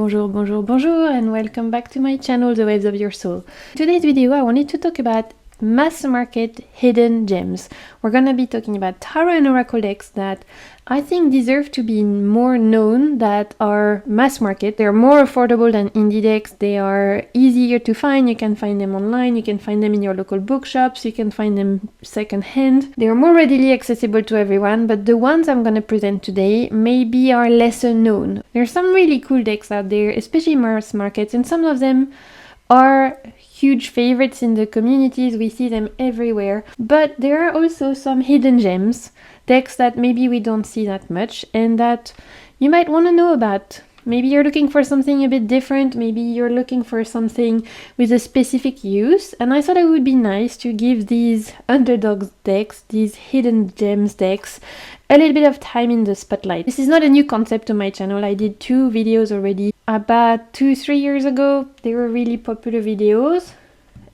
Bonjour, bonjour, bonjour, and welcome back to my channel, The Waves of Your Soul. In today's video, I wanted to talk about mass market hidden gems. We're gonna be talking about tarot and oracle decks that I think deserve to be more known, that are mass market. They're more affordable than indie decks. They are easier to find. You can find them online. You can find them in your local bookshops. You can find them secondhand. They are more readily accessible to everyone, but the ones I'm gonna present today maybe are lesser known. There's some really cool decks out there, especially mass markets, and some of them are huge favorites in the communities. We see them everywhere, but there are also some hidden gems, decks that maybe we don't see that much and that you might want to know about. Maybe you're looking for something a bit different, maybe you're looking for something with a specific use, and I thought it would be nice to give these underdogs decks, these hidden gems decks, a little bit of time in the spotlight. This is not a new concept to my channel. I did 2 videos already about 2-3 years ago. They were really popular videos,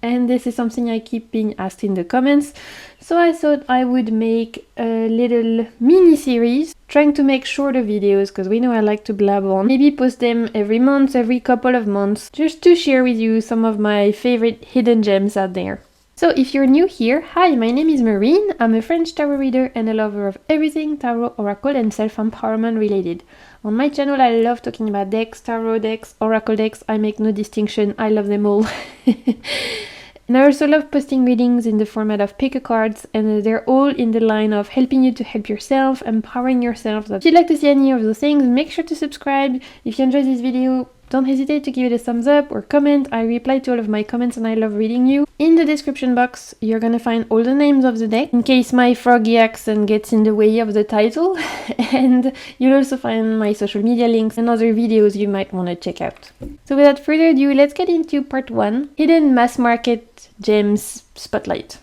and this is something I keep being asked in the comments. So I thought I would make a little mini series trying to make shorter videos, because we know I like to blab on. Maybe post them every month, every couple of months, just to share with you some of my favorite hidden gems out there. So if you're new here, hi, my name is Marine. I'm a French tarot reader and a lover of everything tarot, oracle and self-empowerment related. On my channel, I love talking about decks, tarot decks, oracle decks. I make no distinction. I love them all. And I also love posting readings in the format of pick a cards, and they're all in the line of helping you to help yourself, empowering yourself. If you'd like to see any of those things, make sure to subscribe. If you enjoyed this video, don't hesitate to give it a thumbs up or comment. I reply to all of my comments and I love reading you. In the description box, you're gonna find all the names of the deck, in case my froggy accent gets in the way of the title. And you'll also find my social media links and other videos you might want to check out. So without further ado, let's get into part 1, Hidden Mass Market Gems Spotlight.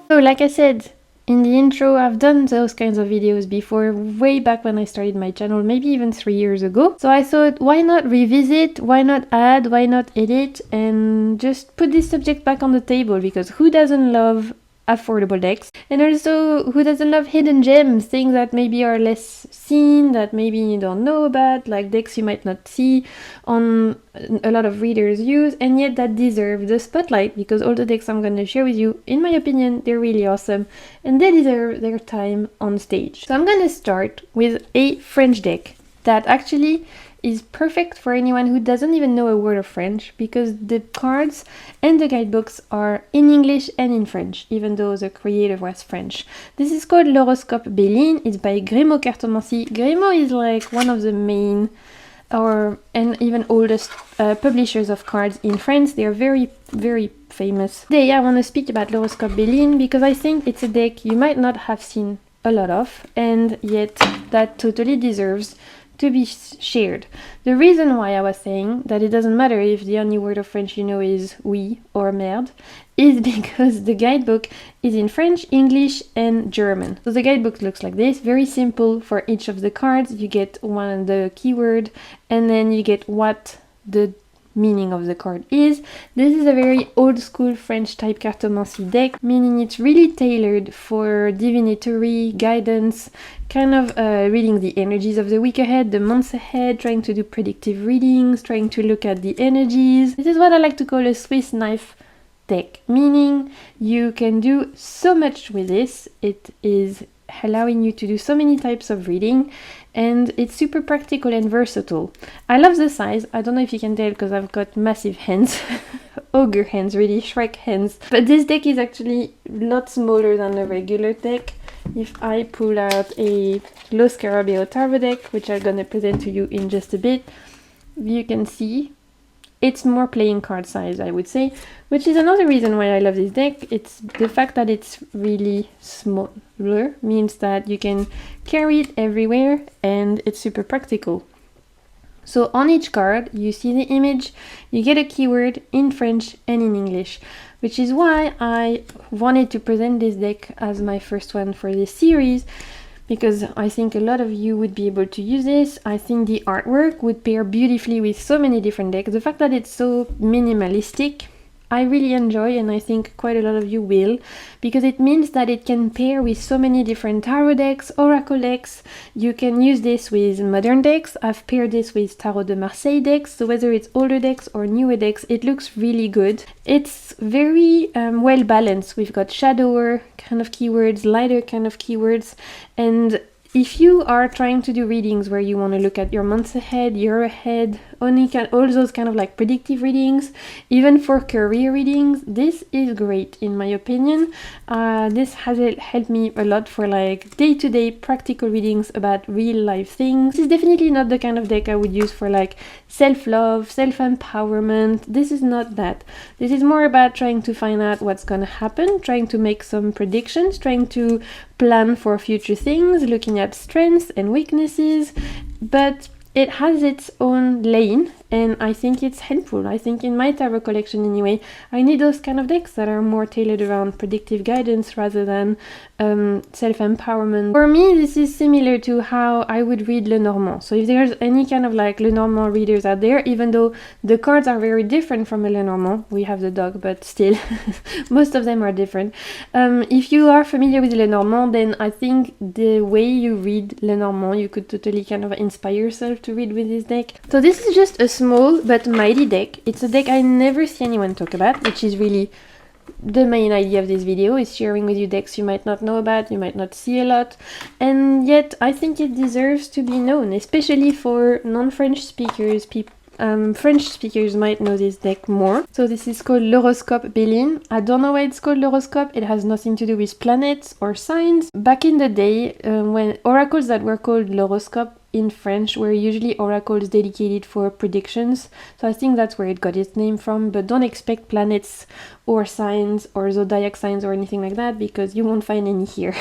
So like I said in the intro, I've done those kinds of videos before, way back when I started my channel, maybe even 3 years ago. So I thought, why not revisit, why not add, why not edit, and just put this subject back on the table, because who doesn't love affordable decks? And also, who doesn't love hidden gems, things that maybe are less seen, that maybe you don't know about, like decks you might not see on a lot of readers use, and yet that deserve the spotlight, because all the decks I'm going to share with you, in my opinion, they're really awesome and they deserve their time on stage. So I'm going to start with a French deck that actually is perfect for anyone who doesn't even know a word of French, because the cards and the guidebooks are in English and in French, even though the creator was French. This is called L'Horoscope Béline. It's by Grimaud Cartomancie. Grimaud is like one of the main and even oldest publishers of cards in France. They are very, very famous. Today I want to speak about L'Horoscope Béline because I think it's a deck you might not have seen a lot of, and yet that totally deserves to be shared. The reason why I was saying that it doesn't matter if the only word of French you know is oui or merde is because the guidebook is in French, English and German. So the guidebook looks like this, very simple. For each of the cards you get one the keyword and then you get what the meaning of the card is. This is a very old school French type cartomancy deck, meaning it's really tailored for divinatory guidance, kind of reading the energies of the week ahead, the months ahead, trying to do predictive readings, trying to look at the energies. This is what I like to call a Swiss knife deck, meaning you can do so much with this. It is allowing you to do so many types of reading, and it's super practical and versatile. I love the size. I don't know if you can tell because I've got massive hands. Ogre hands, really, Shrek hands. But this deck is actually a lot smaller than a regular deck. If I pull out a Lo Scarabeo Tarot deck, which I'm gonna present to you in just a bit, you can see it's more playing card size, I would say, which is another reason why I love this deck. It's the fact that it's really smaller, means that you can carry it everywhere and it's super practical. So on each card, you see the image, you get a keyword in French and in English, which is why I wanted to present this deck as my first one for this series, because I think a lot of you would be able to use this. I think the artwork would pair beautifully with so many different decks. The fact that it's so minimalistic I really enjoy, and I think quite a lot of you will, because it means that it can pair with so many different tarot decks, oracle decks. You can use this with modern decks. I've paired this with Tarot de Marseille decks, so whether it's older decks or newer decks, it looks really good. It's very well balanced. We've got shadower kind of keywords, lighter kind of keywords, and if you are trying to do readings where you want to look at your months ahead, year ahead, all those kind of like predictive readings, even for career readings, this is great in my opinion. This has helped me a lot for like day-to-day practical readings about real life things. This is definitely not the kind of deck I would use for like self-love, self-empowerment. This is not that. This is more about trying to find out what's gonna happen, trying to make some predictions, trying to plan for future things, looking at strengths and weaknesses, but it has its own lane, and I think it's helpful. I think in my tarot collection anyway, I need those kind of decks that are more tailored around predictive guidance rather than self-empowerment. For me, this is similar to how I would read Lenormand. So if there's any kind of like Lenormand readers out there, even though the cards are very different from a Lenormand, we have the dog, but still, most of them are different. If you are familiar with Lenormand, then I think the way you read Lenormand, you could totally kind of inspire yourself to read with this deck. So this is just a small but mighty deck. It's a deck I never see anyone talk about, which is really the main idea of this video, is sharing with you decks you might not know about, you might not see a lot, and yet I think it deserves to be known, especially for non-French speakers. French speakers might know this deck more. So this is called L'Horoscope Béline. I don't know why it's called L'Horoscope. It has nothing to do with planets or signs. Back in the day, when oracles that were called L'Horoscope in French were usually oracles dedicated for predictions. So I think that's where it got its name from, but don't expect planets or signs or zodiac signs or anything like that, because you won't find any here,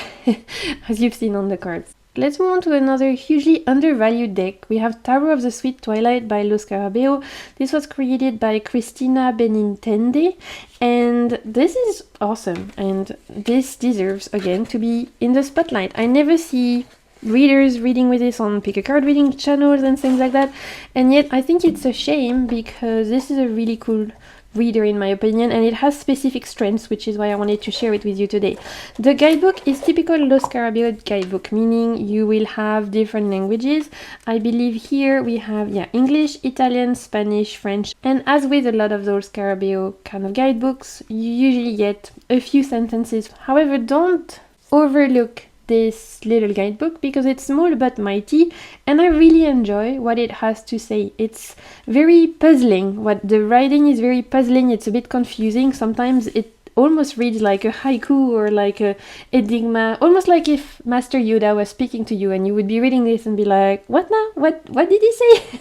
as you've seen on the cards. Let's move on to another hugely undervalued deck. We have Tarot of the Sweet Twilight by Lo Scarabeo. This was created by Cristina Benintende, and this is awesome, and this deserves, again, to be in the spotlight. I never see readers reading with this on pick a card reading channels and things like that, and yet I think it's a shame, because this is a really cool reader in my opinion, and it has specific strengths, which is why I wanted to share it with you today. The guidebook is typical Lo Scarabeo guidebook, meaning you will have different languages. I believe here we have English, Italian, Spanish, French, and as with a lot of those Scarabeo kind of guidebooks, you usually get a few sentences. However, don't overlook this little guidebook, because it's small but mighty, and I really enjoy what it has to say. It's very puzzling. What the writing is very puzzling. It's a bit confusing. Sometimes it almost reads like a haiku or like a enigma, almost like if Master Yoda was speaking to you and you would be reading this and be like, what now? What did he say?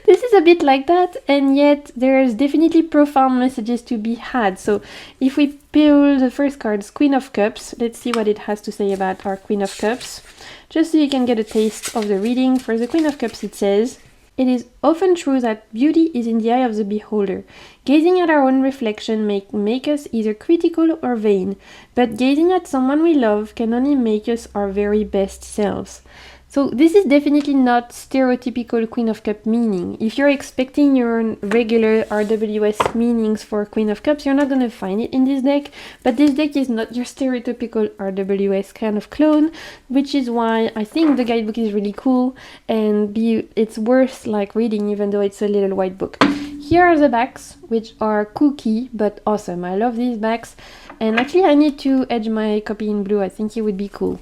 This is a bit like that, and yet there's definitely profound messages to be had. So if we peel the first card, Queen of Cups, let's see what it has to say about our Queen of Cups, just so you can get a taste of the reading. For the Queen of Cups, it says, "It is often true that beauty is in the eye of the beholder. Gazing at our own reflection may make us either critical or vain, but gazing at someone we love can only make us our very best selves." So this is definitely not stereotypical Queen of Cups meaning. If you're expecting your regular RWS meanings for Queen of Cups, you're not going to find it in this deck, but this deck is not your stereotypical RWS kind of clone, which is why I think the guidebook is really cool, and it's worth like reading, even though it's a little white book. Here are the backs, which are kooky but awesome. I love these backs, and actually I need to edge my copy in blue. I think it would be cool.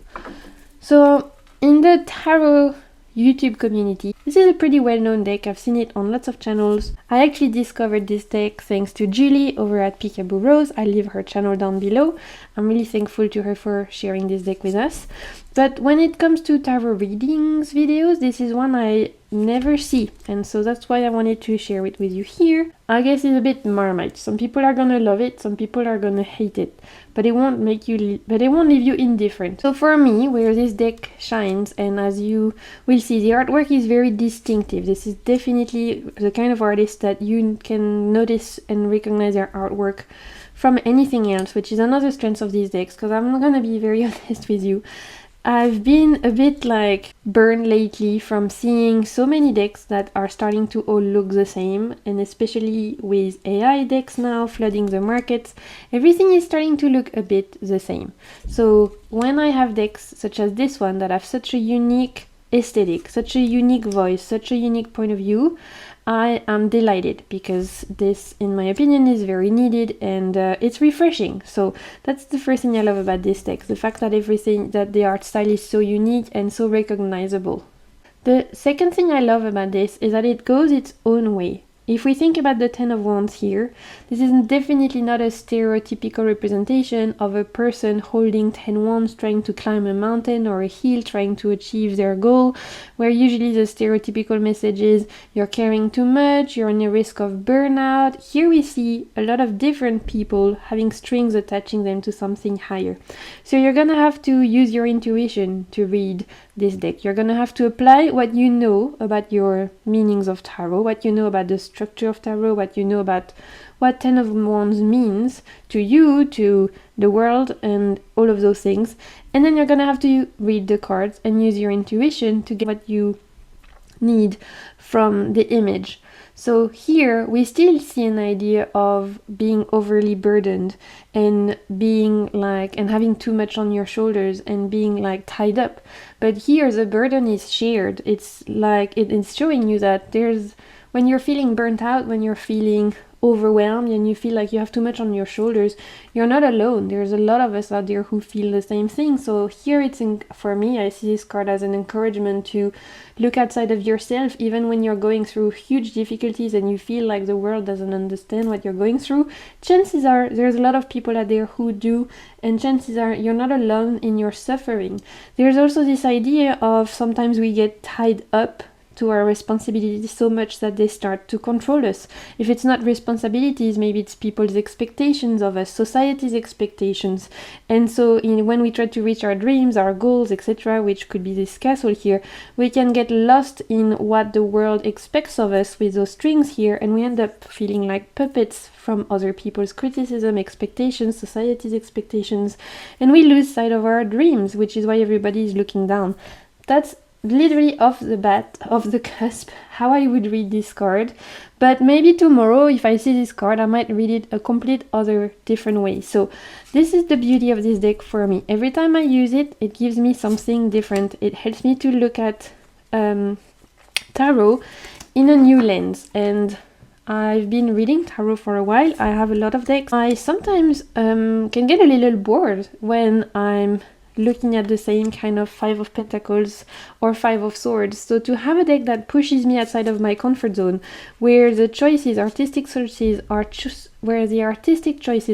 So in the tarot YouTube community, this is a pretty well-known deck. I've seen it on lots of channels. I actually discovered this deck thanks to Juli over at Peekaboo Rose. I'll leave her channel down below. I'm really thankful to her for sharing this deck with us. But when it comes to tarot readings videos, this is one I never see, and so that's why I wanted to share it with you here. I guess it's a bit Marmite. Some people are gonna love it, some people are gonna hate it, but it won't leave you indifferent. So for me, where this deck shines, and as you will see, the artwork is very distinctive. This is definitely the kind of artist that you can notice and recognize their artwork from anything else, which is another strength of these decks, because I'm gonna be very honest with you. I've been a bit like burned lately from seeing so many decks that are starting to all look the same, and especially with AI decks now flooding the markets, everything is starting to look a bit the same. So when I have decks such as this one that have such a unique aesthetic, such a unique voice, such a unique point of view, I am delighted, because this, in my opinion, is very needed, and it's refreshing. So that's the first thing I love about this deck, the fact that the art style is so unique and so recognizable. The second thing I love about this is that it goes its own way. If we think about the Ten of Wands here, this is definitely not a stereotypical representation of a person holding 10 wands trying to climb a mountain or a hill trying to achieve their goal, where usually the stereotypical message is you're carrying too much, you're in a risk of burnout. Here we see a lot of different people having strings attaching them to something higher. So you're gonna have to use your intuition to read this deck. You're gonna have to apply what you know about your meanings of tarot, what you know about the structure of tarot, what you know about what Ten of Wands means to you, to the world, and all of those things. And then you're gonna have to read the cards and use your intuition to get what you need from the image. So here we still see an idea of being overly burdened and being like, and having too much on your shoulders and being like tied up. But here the burden is shared. It's like, it's showing you that when you're feeling burnt out, when you're feeling overwhelmed and you feel like you have too much on your shoulders, you're not alone. There's a lot of us out there who feel the same thing. So here for me, I see this card as an encouragement to look outside of yourself, even when you're going through huge difficulties and you feel like the world doesn't understand what you're going through. Chances are there's a lot of people out there who do, and chances are you're not alone in your suffering. There's also this idea of sometimes we get tied up to our responsibilities so much that they start to control us. If it's not responsibilities, maybe it's people's expectations of us, society's expectations. And so when we try to reach our dreams, our goals, etc., which could be this castle here, we can get lost in what the world expects of us with those strings here, and we end up feeling like puppets from other people's criticism, expectations, society's expectations, and we lose sight of our dreams, which is why everybody is looking down. That's literally off the cusp how I would read this card, but maybe tomorrow if I see this card I might read it a complete other different way. So this is the beauty of this deck for me. Every time I use it, it gives me something different. It helps me to look at tarot in a new lens, and I've been reading tarot for a while. I have a lot of decks. I sometimes can get a little bored when I'm looking at the same kind of Five of Pentacles or Five of Swords. So to have a deck that pushes me outside of my comfort zone, where the artistic choices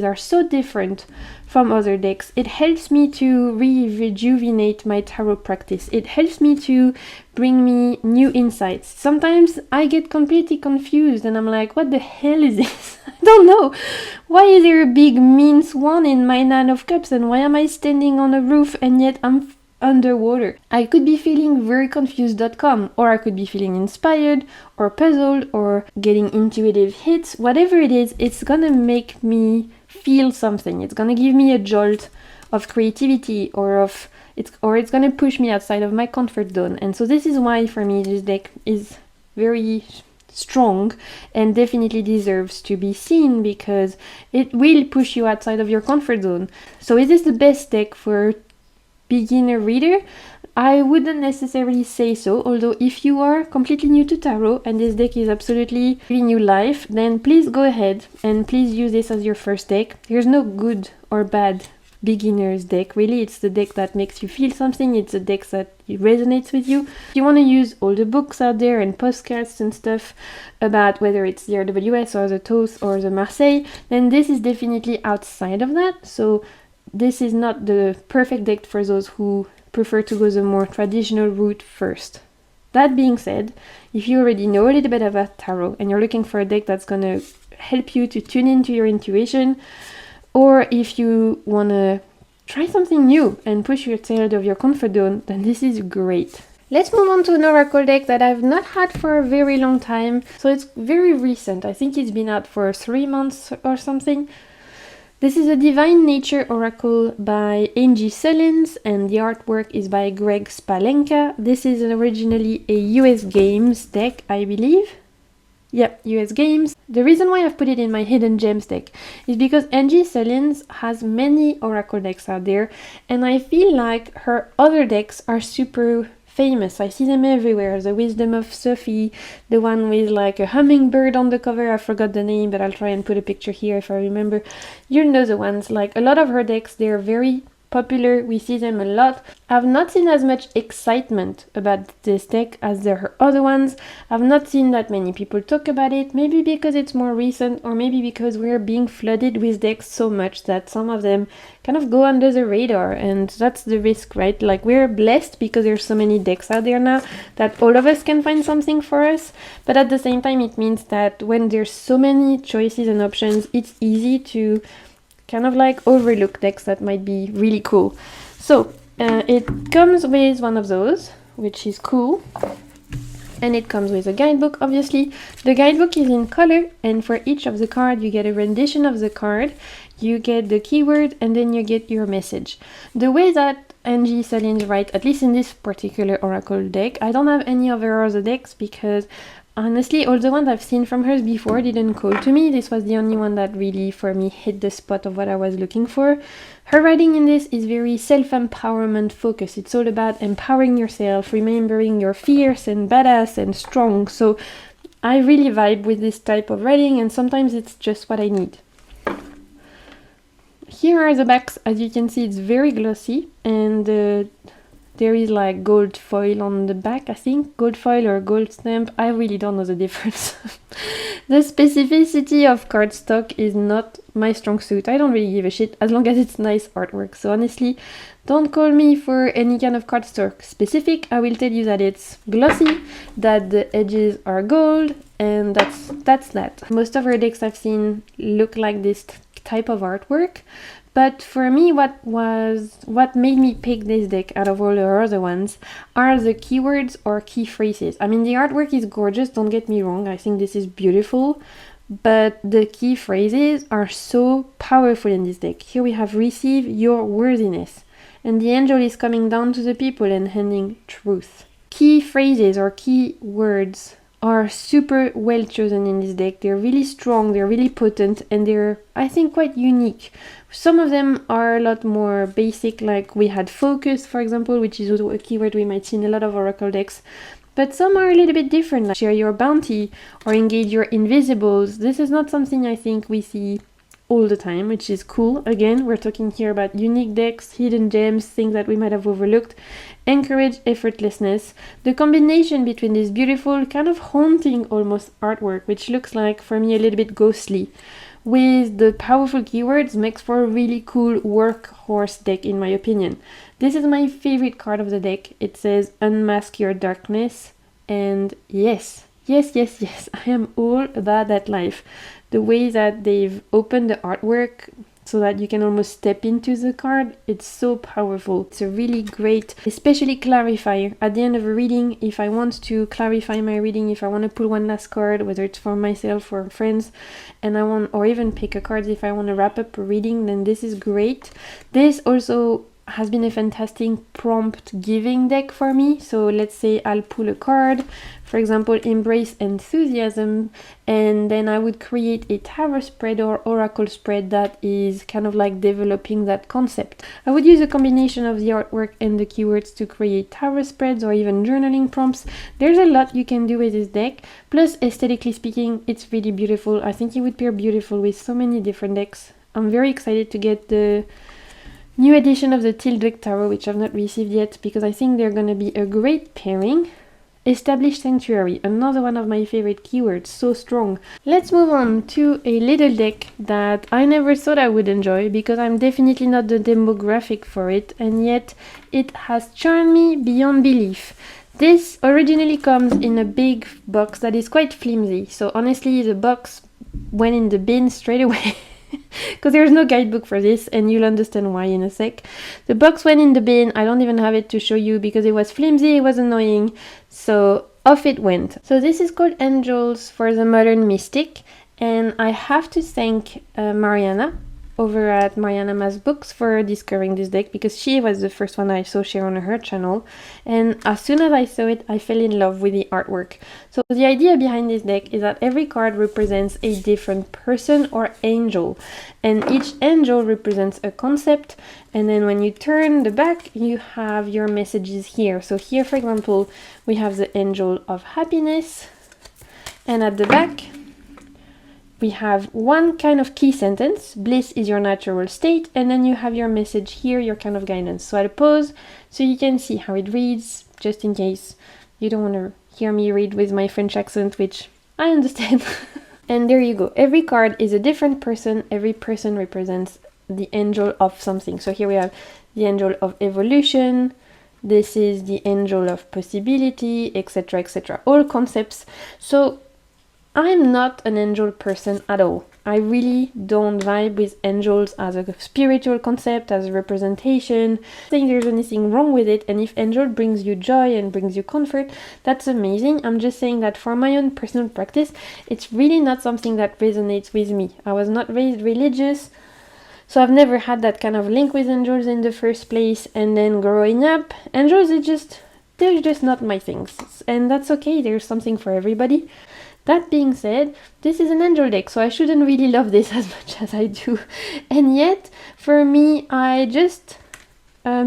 are so different from other decks, it helps me to rejuvenate my tarot practice. It helps me to bring me new insights. Sometimes I get completely confused and I'm like, what the hell is this? I don't know. Why is there a big mean swan in my Nine of Cups, and why am I standing on a roof and yet I'm underwater? I could be feeling very confused.com, or I could be feeling inspired or puzzled or getting intuitive hits. Whatever it is, it's gonna make me feel something. It's gonna give me a jolt of creativity or it's gonna push me outside of my comfort zone. And so this is why for me this deck is very strong and definitely deserves to be seen, because it will push you outside of your comfort zone. So is this the best deck for beginner reader? I wouldn't necessarily say so, although if you are completely new to tarot and this deck is absolutely giving you life, then please go ahead and please use this as your first deck. There's no good or bad beginner's deck, really. It's the deck that makes you feel something. It's a deck that resonates with you. If you want to use all the books out there and postcards and stuff about whether it's the RWS or the Thoth or the Marseille, then this is definitely outside of that. So this is not the perfect deck for those who prefer to go the more traditional route first. That being said, if you already know a little bit about tarot and you're looking for a deck that's going to help you to tune into your intuition, or if you want to try something new and push yourself out of your comfort zone, then this is great. Let's move on to an oracle deck that I've not had for a very long time. So it's very recent. I think it's been out for 3 months or something. This is a Divine Nature Oracle by Angie Sellins, and the artwork is by Greg Spalenka. This is originally a US Games deck, I believe. Yep, US Games. The reason why I've put it in my Hidden Gems deck is because Angie Sellins has many Oracle decks out there, and I feel like her other decks are super famous. I see them everywhere. The Wisdom of Sophie, the one with like a hummingbird on the cover. I forgot the name, but I'll try and put a picture here if I remember. You know the ones. Like a lot of her decks, they're very popular. We see them a lot. I've not seen as much excitement about this deck as her other ones. I've not seen that many people talk about it, maybe because it's more recent, or maybe because we're being flooded with decks so much that some of them kind of go under the radar, and that's the risk, right? Like, we're blessed because there's so many decks out there now that all of us can find something for us, but at the same time it means that when there's so many choices and options, it's easy to kind of like overlook decks that might be really cool. So it comes with one of those, which is cool, and it comes with a guidebook. Obviously the guidebook is in color, and for each of the card you get a rendition of the card, you get the keyword, and then you get your message. The way that Angie Sellins writes, at least in this particular Oracle deck, I don't have any of her other decks because honestly, all the ones I've seen from hers before didn't call to me. This was the only one that really, for me, hit the spot of what I was looking for. Her writing in this is very self-empowerment focused. It's all about empowering yourself, remembering you're fierce and badass and strong. So I really vibe with this type of writing, and sometimes it's just what I need. Here are the backs. As you can see, it's very glossy, and there is like gold foil on the back, I think. Gold foil or gold stamp. I really don't know the difference. The specificity of cardstock is not my strong suit. I don't really give a shit as long as it's nice artwork. So honestly, don't call me for any kind of cardstock specific. I will tell you that it's glossy, that the edges are gold, and that's that. Most of her decks I've seen look like this type of artwork. But for me, what made me pick this deck out of all the other ones are the keywords or key phrases. I mean, the artwork is gorgeous, don't get me wrong, I think this is beautiful, but the key phrases are so powerful in this deck. Here we have receive your worthiness, and the angel is coming down to the people and handing truth. Key phrases or key words are super well chosen in this deck. They're really strong, they're really potent, and they're, I think, quite unique. Some of them are a lot more basic, like we had focus, for example, which is a keyword we might see in a lot of Oracle decks. But some are a little bit different, like share your bounty or engage your invisibles. This is not something I think we see all the time, which is cool. Again, we're talking here about unique decks, hidden gems, things that we might have overlooked. Encourage effortlessness. The combination between this beautiful, kind of haunting almost artwork, which looks like, for me, a little bit ghostly, with the powerful keywords makes for a really cool workhorse deck, in my opinion. This is my favorite card of the deck. It says unmask your darkness, and yes, I am all about that life. The way that they've opened the artwork so that you can almost step into the card, it's so powerful. It's a really great, especially clarifier. At the end of a reading, if I want to clarify my reading, if I want to pull one last card, whether it's for myself or friends, and I want, or even pick a card if I want to wrap up a reading, then this is great. This also has been a fantastic prompt giving deck for me. So let's say I'll pull a card, for example, embrace enthusiasm, and then I would create a tarot spread or oracle spread that is kind of like developing that concept. I would use a combination of the artwork and the keywords to create tarot spreads or even journaling prompts. There's a lot you can do with this deck. Plus, aesthetically speaking, it's really beautiful. I think it would pair beautiful with so many different decks. I'm very excited to get the new edition of the Tildrick Tarot, which I've not received yet, because I think they're going to be a great pairing. Established Sanctuary, another one of my favorite keywords, so strong. Let's move on to a little deck that I never thought I would enjoy, because I'm definitely not the demographic for it, and yet it has charmed me beyond belief. This originally comes in a big box that is quite flimsy, so honestly the box went in the bin straight away. Because there's no guidebook for this, and you'll understand why in a sec. The box went in the bin. I don't even have it to show you because it was flimsy, it was annoying, so off it went. So this is called Angels for the Modern Mystic, and I have to thank Mariana, over at Mariana's books for discovering this deck, because she was the first one I saw share on her channel, and as soon as I saw it, I fell in love with the artwork. So the idea behind this deck is that every card represents a different person or angel, and each angel represents a concept, and then when you turn the back, you have your messages here. So here, for example, we have the angel of happiness, and at the back we have one kind of key sentence: bliss is your natural state, and then you have your message here, your kind of guidance. So I'll pause so you can see how it reads, just in case you don't want to hear me read with my French accent, which I understand. And there you go. Every card is a different person. Every person represents the angel of something. So here we have the angel of evolution. This is the angel of possibility, etc., etc. All concepts. So I'm not an angel person at all. I really don't vibe with angels as a spiritual concept, as a representation. I think there's anything wrong with it, and if angel brings you joy and brings you comfort, that's amazing. I'm just saying that for my own personal practice, it's really not something that resonates with me. I was not raised religious, so I've never had that kind of link with angels in the first place, and then growing up, angels they're just not my things, and that's okay. There's something for everybody. That being said, this is an angel deck, so I shouldn't really love this as much as I do. And yet, for me, I just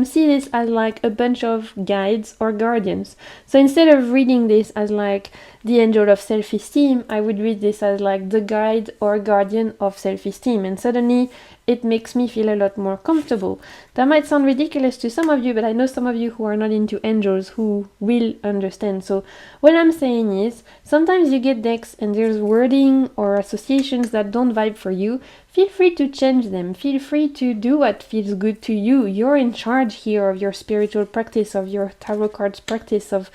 see this as like a bunch of guides or guardians. So instead of reading this as like the angel of self-esteem, I would read this as like the guide or guardian of self-esteem. And suddenly, it makes me feel a lot more comfortable. That might sound ridiculous to some of you, but I know some of you who are not into angels who will understand. So what I'm saying is, sometimes you get decks and there's wording or associations that don't vibe for you. Feel free to change them. Feel free to do what feels good to you. You're in charge here of your spiritual practice, of your tarot cards practice, of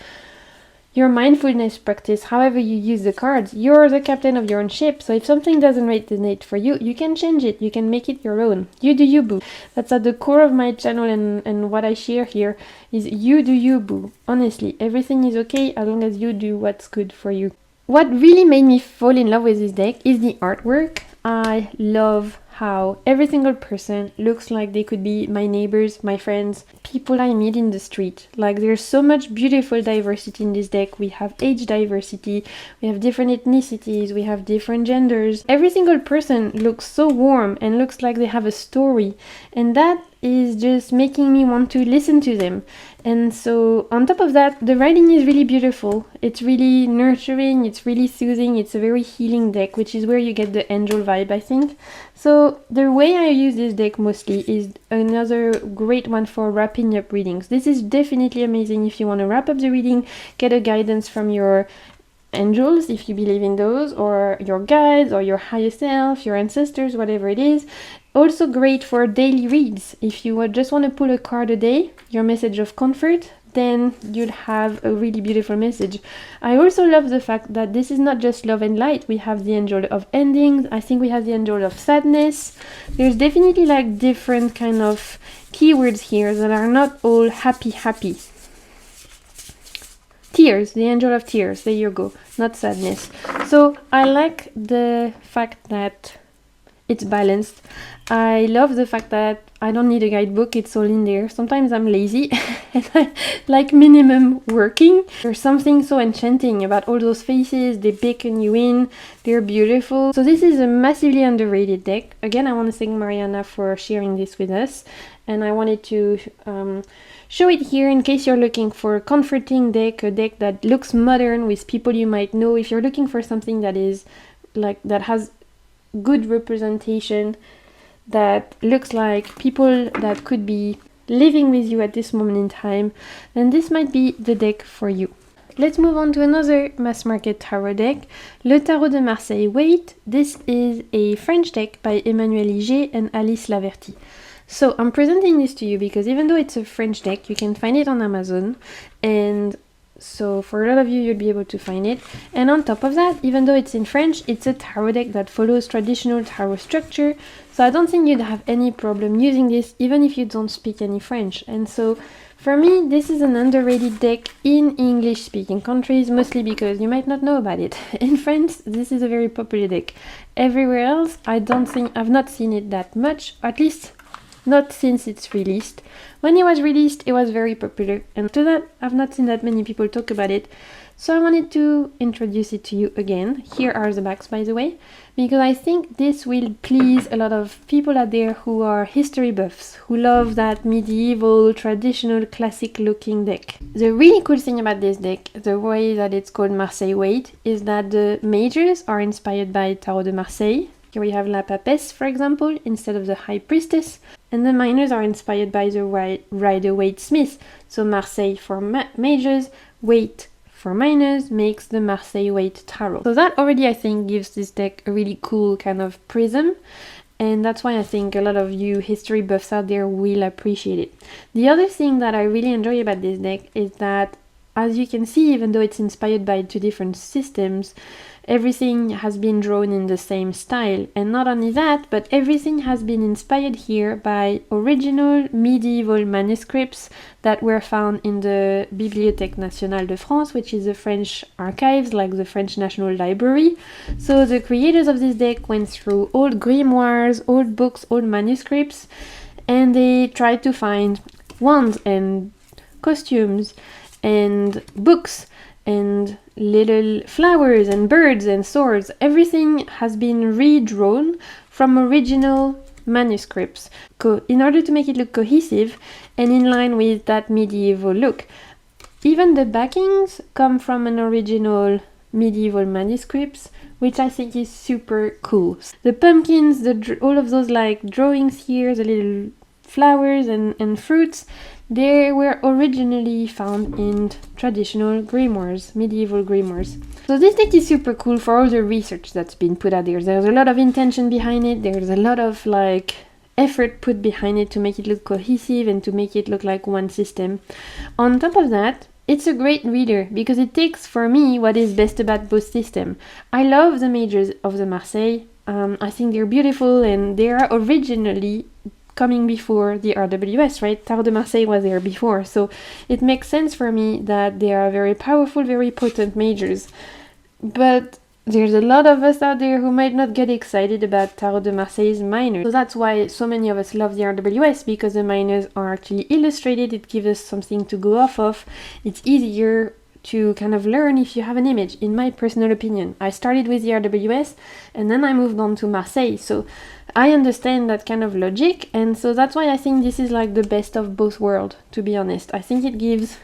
your mindfulness practice, however you use the cards. You're the captain of your own ship, so if something doesn't resonate for you, you can change it, you can make it your own. You do you, boo. That's at the core of my channel, and what I share here is you do you, boo. Honestly, everything is okay as long as you do what's good for you. What really made me fall in love with this deck is the artwork. I love how every single person looks like they could be my neighbors, my friends, people I meet in the street. Like, there's so much beautiful diversity in this deck. We have age diversity, we have different ethnicities, we have different genders. Every single person looks so warm and looks like they have a story, and that is just making me want to listen to them. And so on top of that, the writing is really beautiful. It's really nurturing, it's really soothing, it's a very healing deck, which is where you get the angel vibe, I think. So the way I use this deck mostly is another great one for wrapping up readings. This is definitely amazing if you want to wrap up the reading, get a guidance from your angels, if you believe in those, or your guides, or your higher self, your ancestors, whatever it is. Also great for daily reads. If you just want to pull a card a day, your message of comfort, then you'll have a really beautiful message. I also love the fact that this is not just love and light. We have the angel of endings. I think we have the angel of sadness. There's definitely like different kind of keywords here that are not all happy. Tears, the angel of tears, there you go, not sadness. So I like the fact that it's balanced. I love the fact that I don't need a guidebook, it's all in there. Sometimes I'm lazy and I like minimum working. There's something so enchanting about all those faces, they beckon you in, they're beautiful. So this is a massively underrated deck. Again, I want to thank Mariana for sharing this with us, and I wanted to show it here in case you're looking for a comforting deck, a deck that looks modern with people you might know. If you're looking for something that is like, that has good representation, that looks like people that could be living with you at this moment in time, then this might be the deck for you. Let's move on to another mass market tarot deck, Le Tarot de Marseille. Wait, this is a French deck by Emmanuel Iger and Alice Laverty. So I'm presenting this to you because even though it's a French deck, you can find it on Amazon, and so for a lot of you, you'll be able to find it. And on top of that, even though it's in French, it's a tarot deck that follows traditional tarot structure. So I don't think you'd have any problem using this, even if you don't speak any French. And so for me, this is an underrated deck in English-speaking countries, mostly because you might not know about it. In France, this is a very popular deck. everywhere else, I've not seen it that much, at least not since it's released. When it was released, it was very popular, and after that, I've not seen that many people talk about it. So I wanted to introduce it to you again. Here are the backs, by the way, because I think this will please a lot of people out there who are history buffs, who love that medieval, traditional, classic-looking deck. The really cool thing about this deck, the way that it's called Marseille Weight, is that the majors are inspired by Tarot de Marseille. Here we have La Papesse, for example, instead of the High Priestess, and the minors are inspired by the Rider-Waite Smith. So Marseille for majors, Waite for minors makes the Marseille Weight Tarot. So that already, I think, gives this deck a really cool kind of prism, and that's why I think a lot of you history buffs out there will appreciate it. The other thing that I really enjoy about this deck is that, as you can see, even though it's inspired by two different systems, everything has been drawn in the same style. And not only that, but everything has been inspired here by original medieval manuscripts that were found in the Bibliothèque Nationale de France, which is the French archives, like the French National Library. So the creators of this deck went through old grimoires, old books, old manuscripts, and they tried to find wands and costumes and books and little flowers and birds and swords. Everything has been redrawn from original manuscripts in order to make it look cohesive and in line with that medieval look. Even the backings come from an original medieval manuscripts, which I think is super cool. The pumpkins, all of those like drawings here, the little flowers and fruits, they were originally found in traditional grimoires, medieval grimoires. So this deck is super cool for all the research that's been put out there. There's a lot of intention behind it. There's a lot of like effort put behind it to make it look cohesive and to make it look like one system. On top of that, it's a great reader because it takes for me what is best about both systems. I love the majors of the Marseille. I think they're beautiful and they are originally coming before the RWS, right? Tarot de Marseille was there before, so it makes sense for me that they are very powerful, very potent majors. But there's a lot of us out there who might not get excited about Tarot de Marseille's minors. So that's why so many of us love the RWS, because the minors are actually illustrated. It gives us something to go off of. It's easier to kind of learn if you have an image, in my personal opinion. I started with the RWS and then I moved on to Marseille, so I understand that kind of logic, and so that's why I think this is like the best of both worlds, to be honest. I think it gives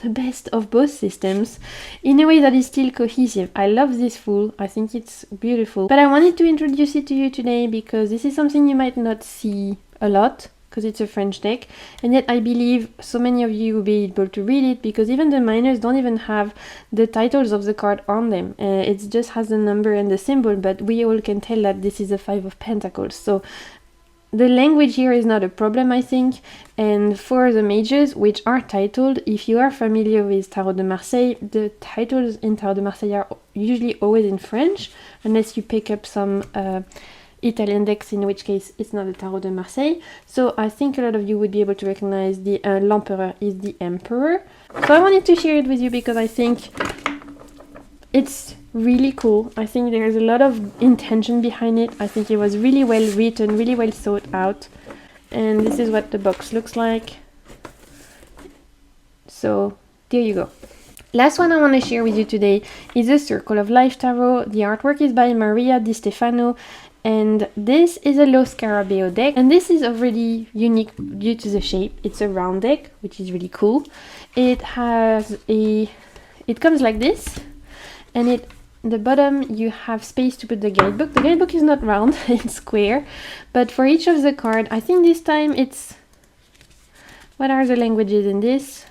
the best of both systems in a way that is still cohesive. I love this fool, I think it's beautiful. But I wanted to introduce it to you today because this is something you might not see a lot, because it's a French deck, and yet I believe so many of you will be able to read it, because even the minors don't even have the titles of the card on them. It just has the number and the symbol, but we all can tell that this is a 5 of Pentacles. So the language here is not a problem, I think. And for the majors, which are titled, if you are familiar with Tarot de Marseille, the titles in Tarot de Marseille are usually always in French, unless you pick up some Italian decks, in which case it's not the Tarot de Marseille. So I think a lot of you would be able to recognize the l'Empereur is the Emperor. So I wanted to share it with you because I think it's really cool. I think there's a lot of intention behind it. I think it was really well written, really well thought out. And this is what the box looks like. So there you go. Last one I want to share with you today is the Circle of Life Tarot. The artwork is by Maria Di Stefano, and this is a Lo Scarabeo deck, and this is already unique due to the shape. It's a round deck, which is really cool. It comes like this, and the bottom you have space to put the guidebook. The guidebook is not round, it's square, but for each of the card, I think this time it's, what are the languages in this?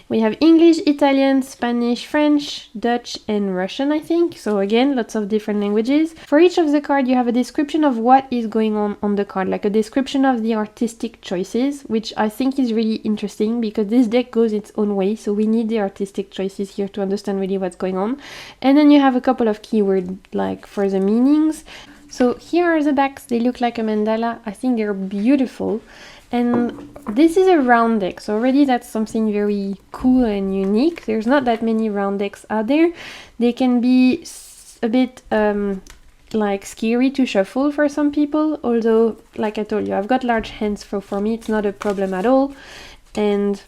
We have English, Italian, Spanish, French, Dutch, and Russian, I think. So again, lots of different languages. For each of the card, you have a description of what is going on the card, like a description of the artistic choices, which I think is really interesting because this deck goes its own way. So we need the artistic choices here to understand really what's going on. And then you have a couple of keywords, like for the meanings. So here are the backs. They look like a mandala. I think they're beautiful. And this is a round deck, so already that's something very cool and unique. There's not that many round decks out there. They can be a bit like scary to shuffle for some people, although like I told you, I've got large hands, so for me it's not a problem at all, and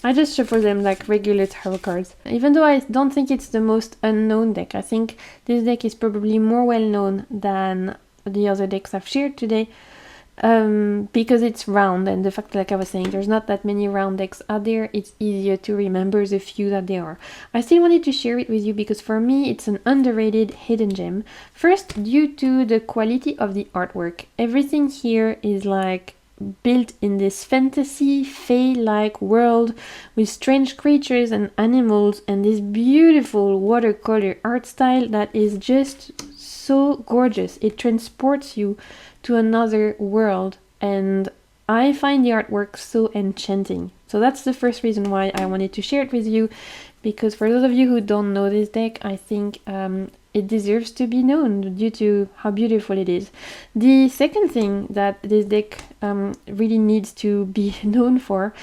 I just shuffle them like regular tarot cards. Even though I don't think it's the most unknown deck, I think this deck is probably more well known than the other decks I've shared today, because it's round, and the fact, like I was saying, there's not that many round decks out there, it's easier to remember the few that there are. I still wanted to share it with you because for me it's an underrated hidden gem. First, due to the quality of the artwork. Everything here is like built in this fantasy fae-like world with strange creatures and animals and this beautiful watercolor art style that is just so gorgeous. It transports you to another world, and I find the artwork so enchanting. So that's the first reason why I wanted to share it with you, because for those of you who don't know this deck, I think it deserves to be known due to how beautiful it is. The second thing that this deck really needs to be known for,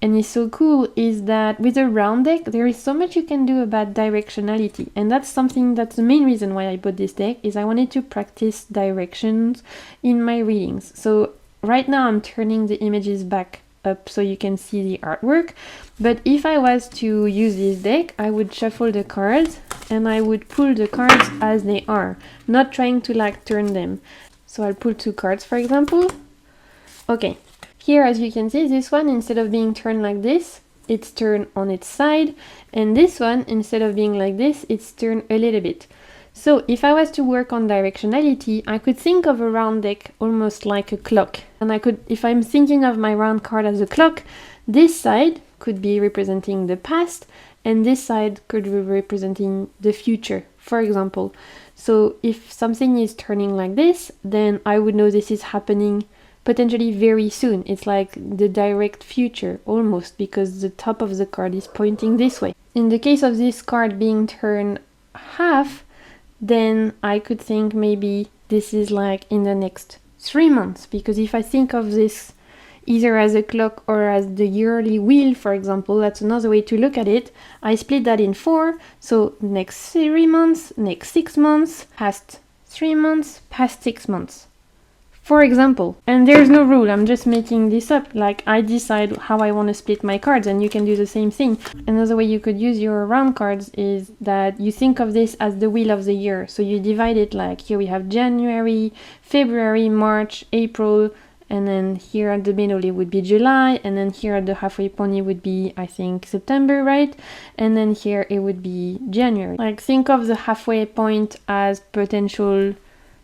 and is so cool, is that with a round deck there is so much you can do about directionality, and that's the main reason why I bought this deck, is I wanted to practice directions in my readings. So right now I'm turning the images back up so you can see the artwork, but if I was to use this deck, I would shuffle the cards and I would pull the cards as they are, not trying to like turn them. So I'll pull 2 cards, for example. Okay, here as you can see, this one, instead of being turned like this, it's turned on its side, and this one, instead of being like this, it's turned a little bit. So if I was to work on directionality, I could think of a round deck almost like a clock. And I could, if I'm thinking of my round card as a clock, this side could be representing the past, and this side could be representing the future, for example. So if something is turning like this, then I would know this is happening potentially very soon. It's like the direct future almost, because the top of the card is pointing this way. In the case of this card being turned half, then I could think maybe this is like in the next 3 months, because if I think of this either as a clock or as the yearly wheel, for example, that's another way to look at it. I split that in 4, so next 3 months, next 6 months, past 3 months, past 6 months, for example. And there's no rule, I'm just making this up, like I decide how I want to split my cards, and you can do the same thing. Another way you could use your round cards is that you think of this as the wheel of the year, so you divide it like here we have January, February, March, April, and then here at the middle it would be July, and then here at the halfway point it would be, I think, September, right? And then here it would be January. Like think of the halfway point as potential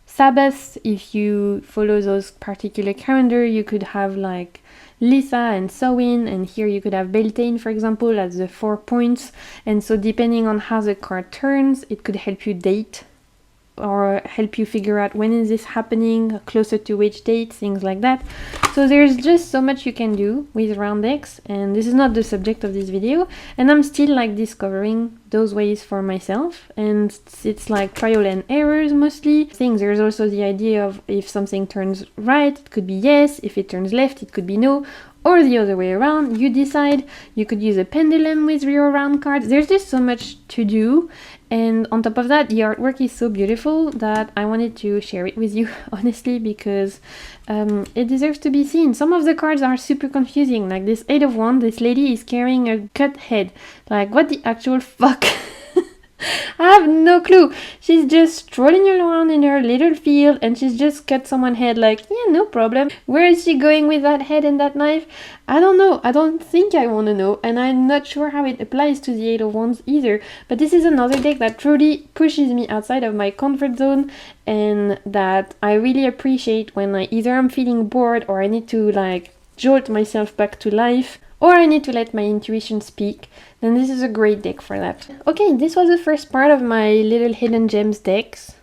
Sabbaths. If you follow those particular calendar, you could have like Lisa and Samhain, and here you could have Beltane, for example, as the 4 points. And so depending on how the card turns, it could help you date or help you figure out when is this happening, closer to which date, things like that. So there's just so much you can do with round decks, and this is not the subject of this video, and I'm still like discovering those ways for myself, and it's like trial and errors mostly. There's also the idea of if something turns right, it could be yes, if it turns left, it could be no, or the other way around, you decide. You could use a pendulum with your round cards. There's just so much to do, and on top of that, the artwork is so beautiful that I wanted to share it with you, honestly, because it deserves to be seen. Some of the cards are super confusing, like this 8 of Wands, this lady is carrying a cut head. Like, what the actual fuck? I have no clue. She's just strolling around in her little field and she's just cut someone's head, like, yeah, no problem. Where is she going with that head and that knife? I don't know. I don't think I want to know, and I'm not sure how it applies to the 8 of Wands either. But this is another deck that truly pushes me outside of my comfort zone, and that I really appreciate when I either I'm feeling bored or I need to like jolt myself back to life, or I need to let my intuition speak, then this is a great deck for that. Okay, this was the first part of my little hidden gems decks.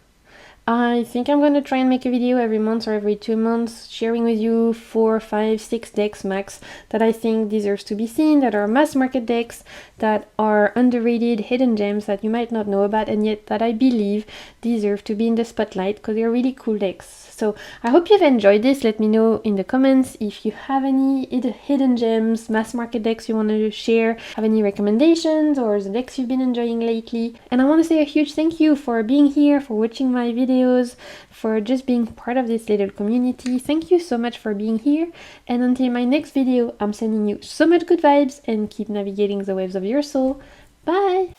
I think I'm gonna try and make a video every month or every 2 months, sharing with you 4, 5, 6 decks max that I think deserves to be seen, that are mass market decks, that are underrated hidden gems that you might not know about, and yet that I believe deserve to be in the spotlight because they're really cool decks. So I hope you've enjoyed this. Let me know in the comments if you have any hidden gems, mass market decks you want to share, have any recommendations, or the decks you've been enjoying lately. And I want to say a huge thank you for being here, for watching my video. videos, for just being part of this little community. Thank you so much for being here, and until my next video, I'm sending you so much good vibes and keep navigating the waves of your soul. Bye!